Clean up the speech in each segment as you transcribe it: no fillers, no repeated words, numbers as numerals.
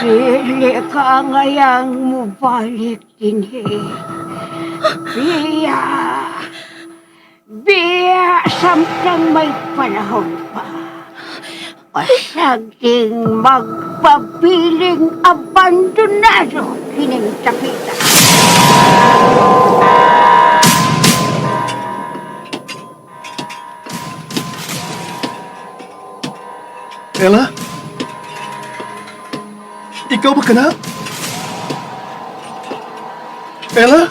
Sili ka ngayang mubalik dinhi. Biya! Biya! Samtang may panahon pa. Pasaging magpabiling abandonado kining tapita. Ella? Ikaw ba ka na? Ella?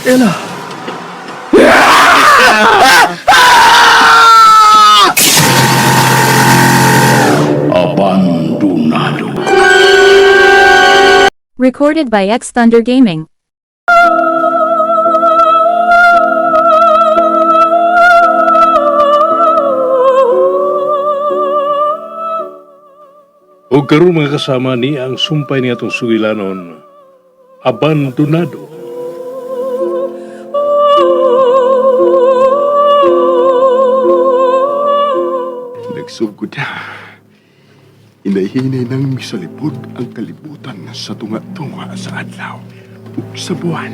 Ella? Abandonado. Recorded by X Thunder Gaming. O karon mga kasama ni ang sumpay niya itong sugilanon, abandonado. Nagsugod na. Inahinay nang misalipod ang kalibutan sa tunga-tunga sa adlaw ug sa buwan.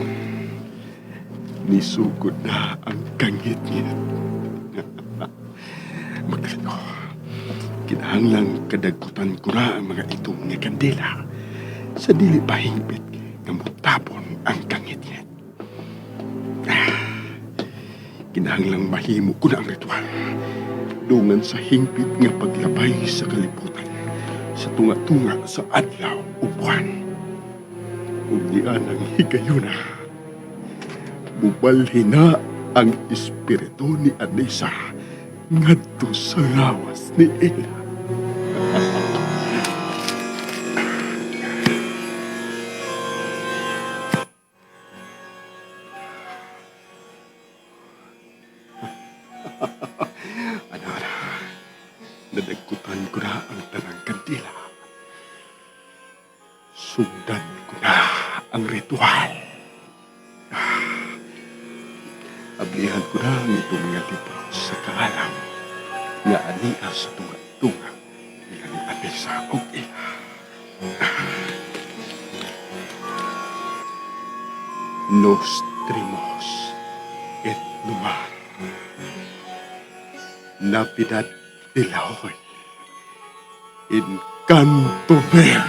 Nisugod na ang kangit-ngit. Magdalino. Kinahanglang kadagutan ko na ang mga itong nga kandila sa dili pa hingpit nga mutapon ang kangit-ngit. Kinahanglang mahimo ko na ang ritual dungan sa hingpit nga paglabay sa kalibutan sa tunga-tunga sa adlaw o buwan. Ug diyan ang higayuna, mubalhin na ang espiritu ni Anissa ngadto sa lawas ni Ella. Anara, nadagkutan ko na ang tanang kandila. Sundan ko na ang ritual. Ablihan ko na ang itong mga libro sa kaalam nga ania sa tunga-tunga nila ni Anissa o Ella. Nostrimos et lumar. Navidad de la Hoy. Encanto ver.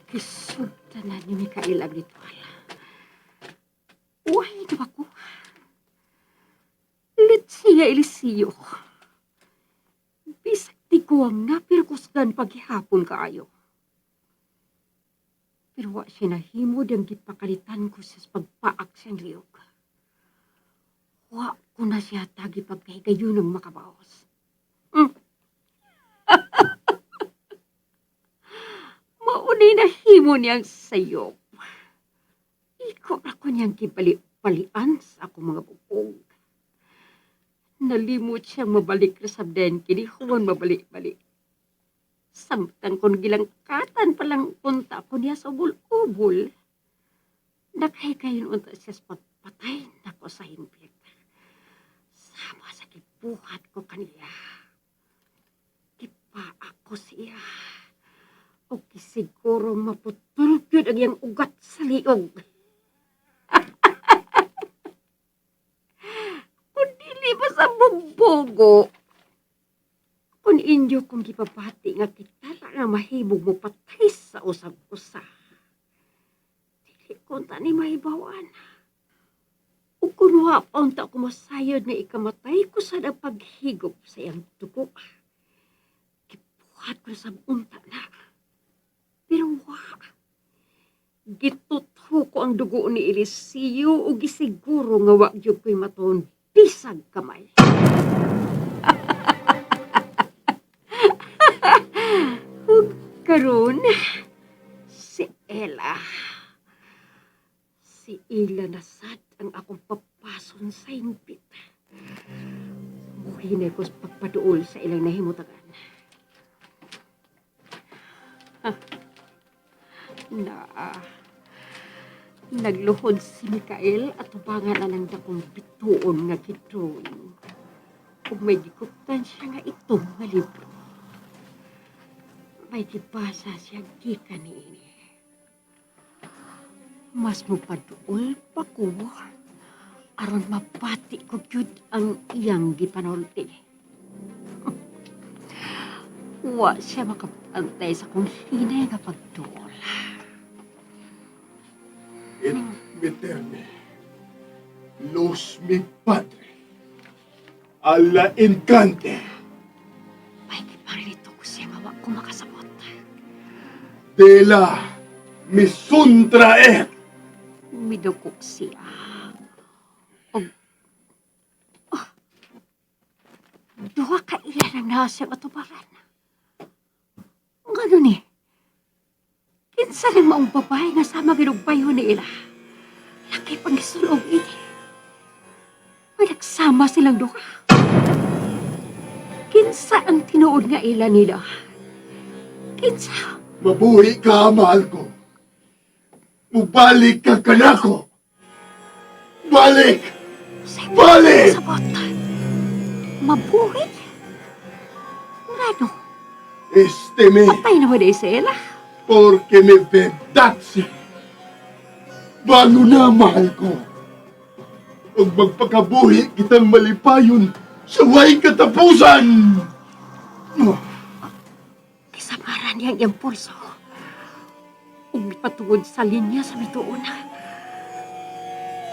Kisugta na ni Mikael ang ritual. Uy, diba ko? Letsia Eliseo. Bisag di ko ang napirkusgan paghihapon kaayo. Pero wa siya nahimod ang gipakalitan ko sa pagpaak siyang liyog. Wa ko na siya tagi pagkahigayon ng makabaos. Maunay na himo niyang sayop. Iko ako niyang kibali-balian sa akong mga bubog. Nalimot siyang mabalik na sabden, kini human mabalik-balik. Samtang kon gilangkatan palang punta ko niya sa ubol-ubol. Nakahikayin unta siya sa pagpatay na ko sa himpit. Sama sa kibuhat ko kaniya. Kipa ako siya. O kisiguro maputulog yun ang iyang ugat sa liog. Kung dili ba sa bugbogo, kung inyo kong gipapati nga kitala nga mahibog mo patay sa usab-usa. Dili konta ni mahibawan. O kung wapaon ta ako masayod na ikamatay ko sa paghigop sa iyang dugo. Kibuhat ko sa unta na. Pero wa. Gitutho ko ang dugo ni Eliseo o gisiguro nga wa gyud ko'y maton bisag kamay. Karon si Ella. Si Ella na sad ang akong papason sa hingpit. Muhinay ko sa pagpaduol sa ilang nahimutagan. Na nagluhod si Mikael at tubangan na ng dakong bituon nga kitron. Kung may gikutan siya nga itong nga libro. May gibasa siya gikan niini. Mas mupaduol pa ko aron mapati ko gyud ang iyang gipanulti. Wa siya makapantay sa kung hinay nga pagduol. Admiterme, los mi padre, a la encante, May gipanglito ko siya nga wa ko makasabot. de la misuntraer. Midukok siya. Og duha ka iya nang nasa atubaran. Ngano ni? Kinsa rin maong babae nga sama ginugbayo ni ila. Laki pang gisulog ini. May nagsama silang duha. Kinsa ang tinuod nga ila nila? Kinsa? Mabuhi ka, mahal ko. Mubalik ka kanako. Balik! Balik! Sabot. Mabuhi? Ngano? Este me, Patay naman ay sila. porque me vedazzi. Bago na, mahal ko. Huwag magpakabuhi kitang malipayon sa way katapusan. Kisamaran niyang iyang pulso. Ug patungod sa linya sa bituon.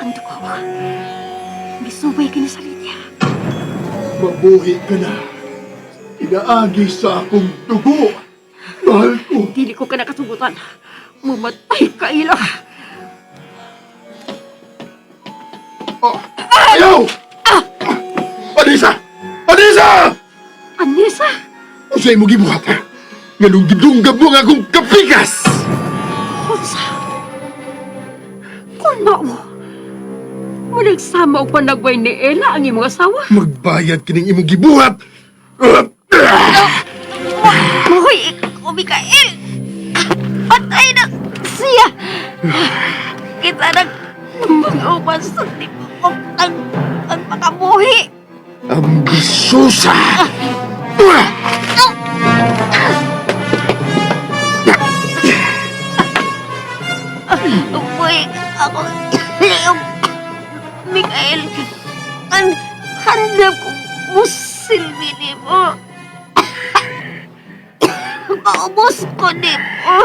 Ang dugo ko. Misubay ka na sa linya. Mabuhi ka na. Inaagi sa akong dugo. Mahal ko. Dili ko ka nakatugutan. Mamatay ka ila. Ayaw! Anissa! Anissa! Anissa? Usay mo gibuhat, ha? Nganong gidunggab mo nga akong kapikas! Kunsa? Kung mao. Nagsama o panagway ni Ella ang imong asawa. Magbayad kining imong gibuhat! Hoy, ikaw, Mikael! Patay na siya! Kita nang mga upan sa tipok ang pakabuhi. Ambisyosa! Uy, ako, Mikael, ang handap ko musilbi ni mo. Maubos ko ni mo.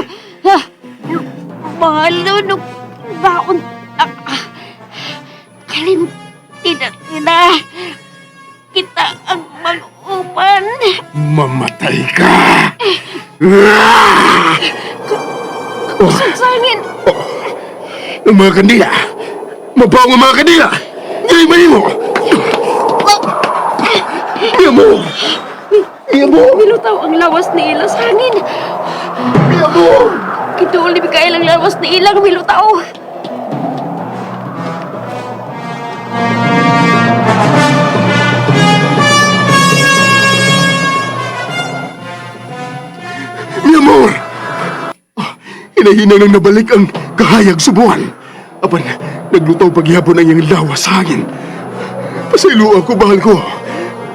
Mahal nung baon. Kalimtinan na. Kita ang mag-upan. Mamatay ka! Sunsangin. Ang mga kandila! Mabaw ang mga kandila! Dili man mo! Iya mo! Iya mo! Milutaw ang lawas ni Ila sa hangin. Iya mo! Kituol ni Mikael ang lawas ni Ila ng milutaw. Mi amor! Hinahina nang nabalik ang kahayag subuan. Apan, naglutaw paghihapon ang iyang lawas sa hangin. Pasaylo ako, mahal ko.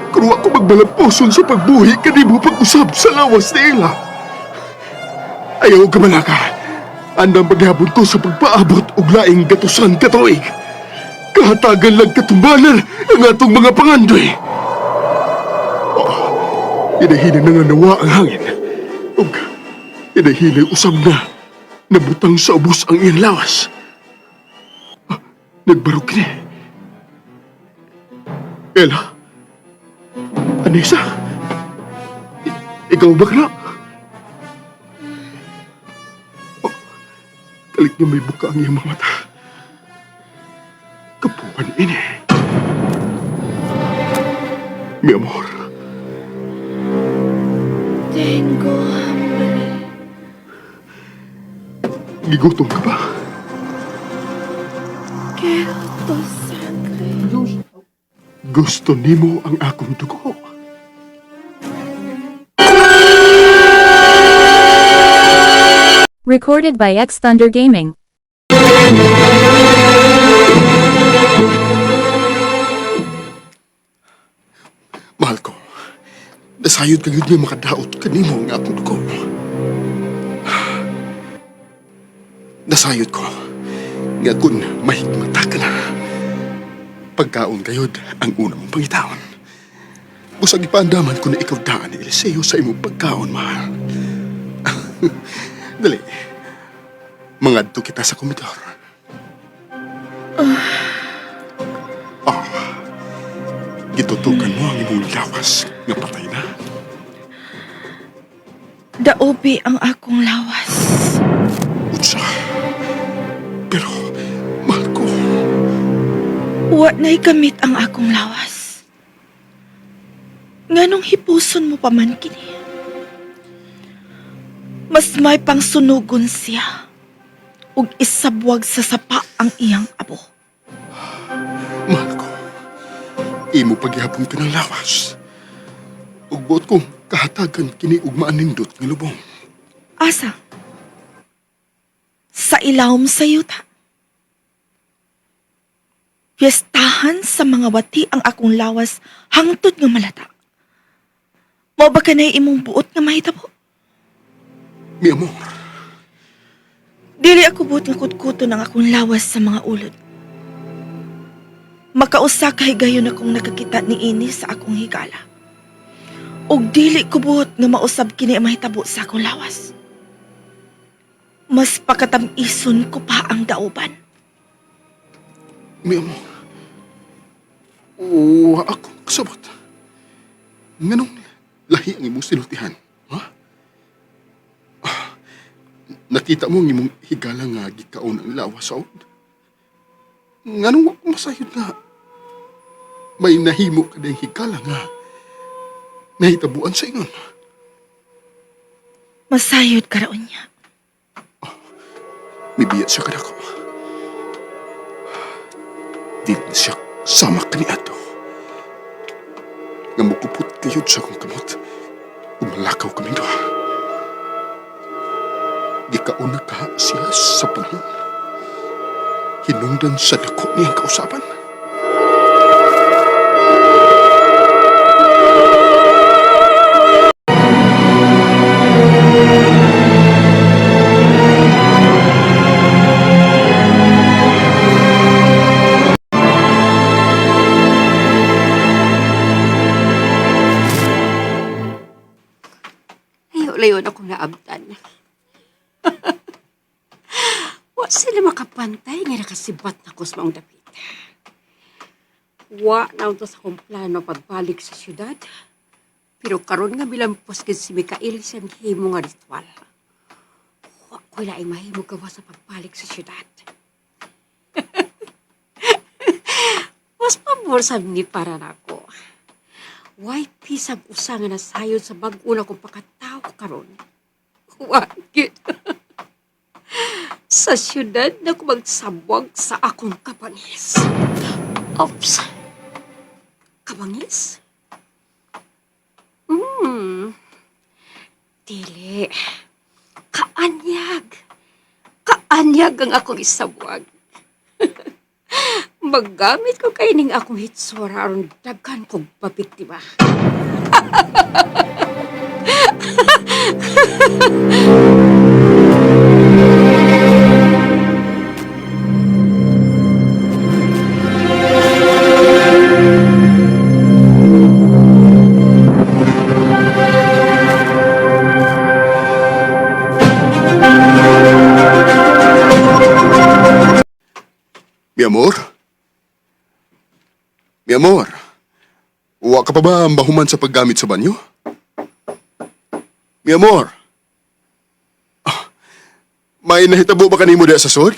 Kung ako magbalagposon sa pagbuhi, kanimo pag-usap sa lawas ni Ella. Ayaw ka malaka. Andang paghihapon ko sa pagpaabot ug laing gatusan katuig. Kahatagan lang katumbanan ang atong mga pangandoy. Hinahina na nga nawa ang hangin. Ug hinahina usab na nabutang sa ubos ang iyang lawas. Nagbarog ni. Ella? Anissa? Ikaw ba ka na? Oh, kalit niya may buka ang iyong mga mata. Kapuan ini. Mi amor. Tengo hambre. Gigutom ka ba? Quiero tu sangre. Gusto nimo ang akong dugo. Recorded by X Thunder Gaming. Mahal ko, nasayod ka yun niya makadaot kanimo nga akong dugo. Nasayod ko, nga kun mahigmata ka na. Pagkaon kayod ang una mong pangitaon. Busag ipaandaman ko na ikaw daan ni Eliseo sa imong pagkaon, mahal. Dali, mangadto kita sa komedor. Gitutukan mo ang imong lawas nga patay na. Daobi ang akong lawas. Utsa. Pero, mahal ko, Wa na'y gamit ang akong lawas. Nganong hipuson mo pa man kini? Mas may pangsunugon siya. Ug isabwag sa sapa ang iyang abo. mahal ko. Imo paghihapon ka ng lawas. Ugbuot kong kahatagan kini ug maanindot nga lubong. Asa? Sa ilawom sa yuta. Piyestahan sa mga wati ang akong lawas hangtod nga malata. Mao ba kanay imong buot nga mahitabo? Mi amor, Dili ako buot nga kutkuto ng akong lawas sa mga ulod. Makausa ka higayon akong nakakita ni ini sa akong higala. Og dili ko buot nga mausab kini ang mahitabo sa akong lawas. Mas pakatam-ison ko pa ang daoban. mi amor. Wa ako kasabot. Nganong lahi ang imong sinultihan, ha? Nakita mo ang imong higala nga gikaon ang lawas sa od. Nganong wa ko masayod nga may nahimo ka dayang higala nga nahitabuan sa ingon. Masayod ka raon niya. Mibiya siya ka ko. Dili na siya sama ka ni Ato. Nga mukupot kayo sa kong kamot. Umalakaw kami doon. Gikauna ka siya sa panahon. Hinungdan sa dako niyang kausapan. Layo na akong naabtan. Wa sila makapantay nga nakasibat na kusmaong dapit. Wa na unta sa akong plano pagbalik sa syudad. Pero karon nga bilampos gid si Mikael sa himo nga ritual. Wa ko laing mahimo gawa sa pagbalik sa syudad. Mas pabor sa ni para nako. Why pisag usa nga nasayod sa bag-o na kong pakataw karon? Wagit. Sa syudad na ko magsabwag sa akong kabangis. Ops. Kabangis? Dili. Kaanyag. Kaanyag ang akong isabwag. Maggamit ko kay ning akong hitsura aron daghan kog pabiktima. Mi amor? Mi amor, wa ka pa ba mahuman sa paggamit sa banyo? Mi amor, may nahitabo ba kanimo diya sa sod?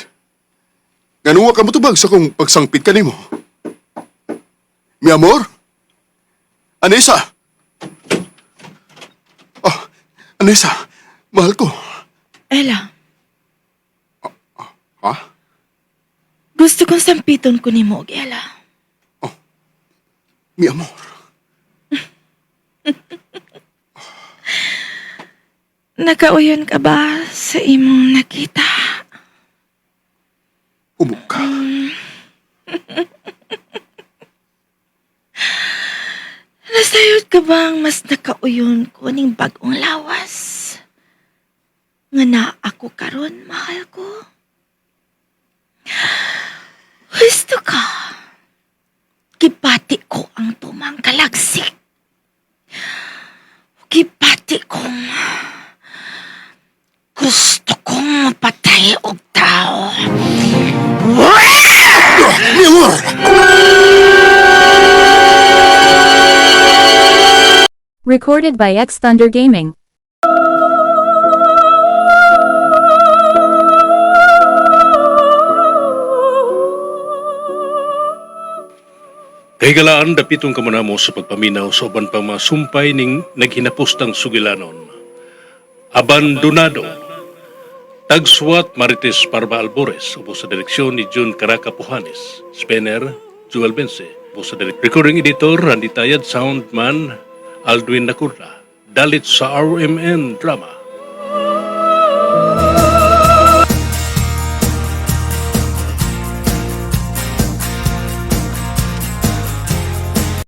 Ganun wa ka motubag sa kong pagsangpit kanimo? Mi amor? Anessa? Anessa, mahal ko. Ella, Ha? gusto kong sampiton ko ni mo, Ella. Mi amor. Nakauyon ka ba sa imong nakita. Umok ka. Nasayod ka bang mas nakauyon ko ning bagong lawas? Nga na ako karon, mahal ko. Gusto ka. Kipati ko ang tumang kalagsik. Kipati kong gusto kong mapatay og tao. Mimor! Recorded by X Thunder Gaming. Kay galaan dapitong kamanamo sa pagpaminaw sa uban pang mga sumpay ning naghinapustang sugilanon. Abandonado. Tagsuat Marites Parba Albores, upo sa direksyon ni Jun Caraca Pujanes. Spener, Joel Bense. Upo sa recording editor, Randy Tayad, soundman, Aldwin Nakura. Dalit sa RMN Drama.